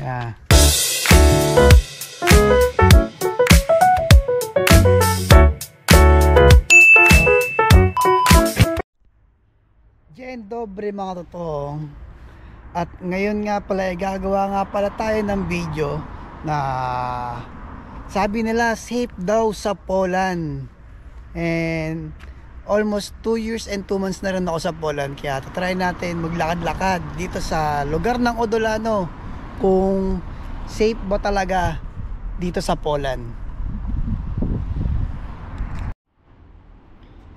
Yeah. Dzień dobry mga totoong. At ngayon nga pala gagawa nga pala tayo ng video na sabi nila safe daw sa Poland. And almost 2 years and 2 months na rin ako sa Poland. Kaya try natin maglakad-lakad dito sa lugar ng Odolano kung safe ba talaga dito sa Poland.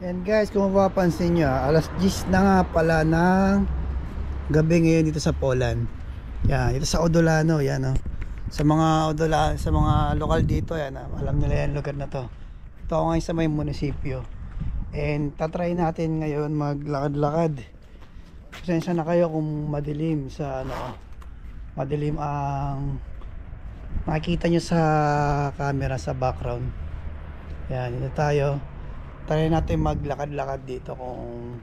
And guys, kung mapapansin nyo, alas 10 na nga pala ng gabi ngayon dito sa Poland. Yan, dito sa Odolano, yan oh. Sa mga sa mga lokal dito, yan, alam nila yan lugar na to. Ito ako ngayon sa may munisipyo. And tatry natin ngayon maglakad-lakad. Pasensya na kayo kung madilim sa ano, madilim ang makikita nyo sa camera sa background. Yan, dito tayo. Try natin maglakad-lakad dito kung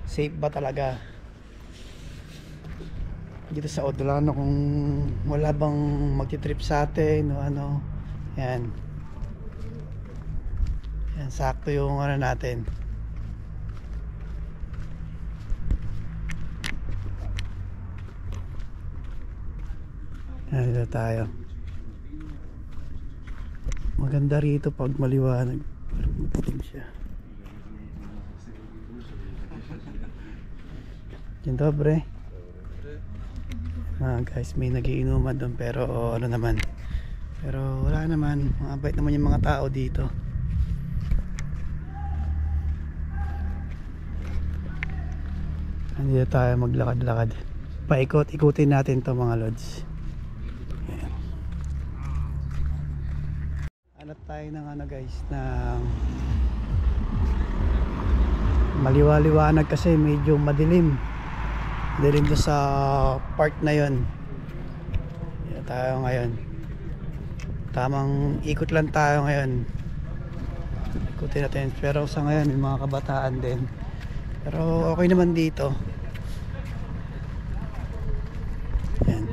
safe ba talaga dito sa Odolano, kung wala bang magti-trip sa atin o ano. Yan. Yan, sakto yung ano natin. Yan, dito tayo. Maganda rito pag maliwanag. Madilim siya. Dzień dobry. Guys, may nagiinuman doon pero ano naman, pero wala naman, mabait naman yung mga tao dito. Andito tayo maglakad-lakad, paikot-ikutin natin to mga lods. Ayan. Hanap tayo ng ano guys, na maliwa-liwanag kasi medyo madilim. Dilim doon sa part na yon. Yan tayo ngayon. Tamang ikot lang tayo ngayon. Ikutin natin. Pero sa ngayon may mga kabataan din. Pero okay naman dito. Yan.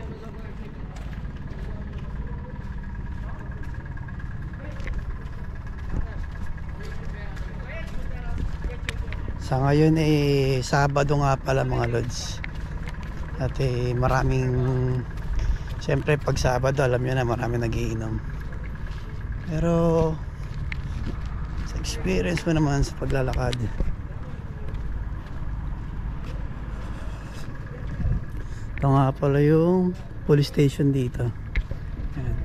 Sa ngayon Sabado nga pala mga lods. At maraming, siyempre pag Sabado alam nyo na maraming nagiinom. Pero sa experience mo naman sa paglalakad, ito nga pala yung police station dito. Ayan.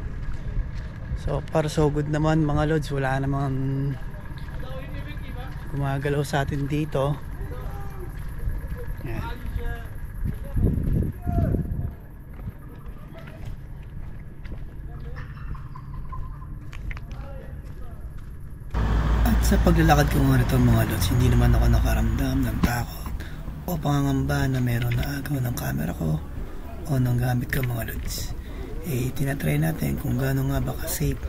So far so good naman mga lods, wala namang gumagalaw sa atin dito. Ayan. Sa paglalakad ko nga rito mga lods, hindi naman ako nakaramdam ng takot o pangangamba na meron na agaw ng camera ko o ng gamit ko mga lods. Tinatry natin kung gaano nga ba ka-safe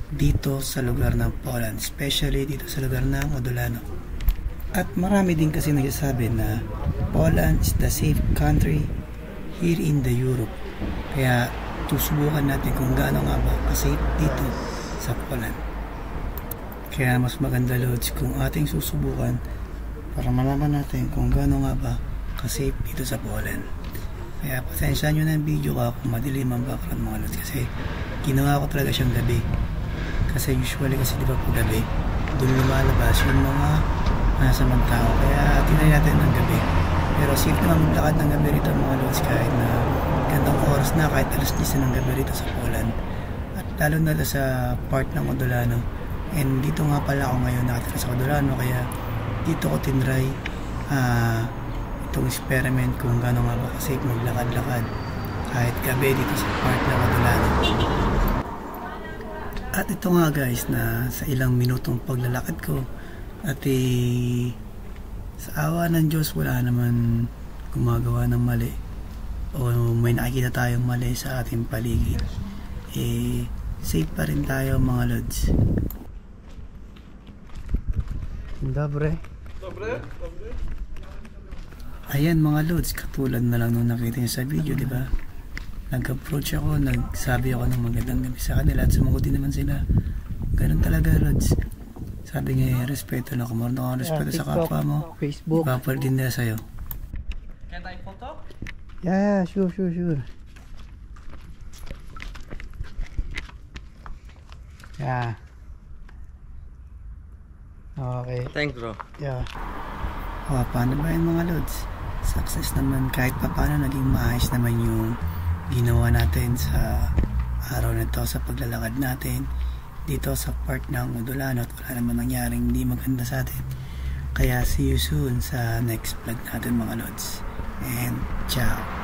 dito sa lugar ng Poland, especially dito sa lugar ng Odolano. At marami din kasi nagsasabi na Poland is the safe country here in the Europe. Kaya susubukan natin kung gaano nga ba ka-safe dito sa Poland. Kaya mas maganda lods kung ating susubukan para malaman natin kung gaano nga ba ka-safe dito sa Poland. Kaya pasensya nyo na yung video ka kung madilim ang background mga lods, kasi ginawa ko talaga siyang gabi. Kasi usually kasi diba po gabi doon lumalabas yung mga masamang tao, kaya tinay natin ng gabi. Pero safe naman maglakad ng gabi rito mga lods kahit na gandang oras na, kahit alas 10 ng gabi rito sa Poland. At lalo na sa part ng Odolano. And dito nga pala ako ngayon nakatira sa Odolano, kaya dito ko tinry itong experiment kung gaano nga ba kasi maglakad-lakad kahit gabi dito sa part ng Odolano. At ito nga guys, na sa ilang minutong paglalakad ko at sa awa ng Diyos wala naman gumagawa ng mali o may nakikita tayong mali sa ating paligid. Safe pa rin tayo mga lods. Dobre. Dobre? Ayan mga lods, katulad na lang nung nakita nyo sa video, di ba? nag-approach ako, nagsabi ako ng magandang gabi sa kanila at sumagot din naman sila. Ganun talaga, Lods. Sabi nga, respeto na. Kung meron akong respeto sa kapwa mo, Facebook. ipapalit din nila sa'yo. Can I photo? Yeah, sure. Yeah. Okay. Thanks, bro. Yeah. O, paano ba yung mga Lods? Success naman kahit pa paano, naging maayos naman yung ginawa natin sa araw na to, sa paglalakad natin dito sa part ng Udulanot. Wala naman nangyaring hindi maganda sa atin. Kaya see you soon sa next vlog natin mga Lods. And ciao.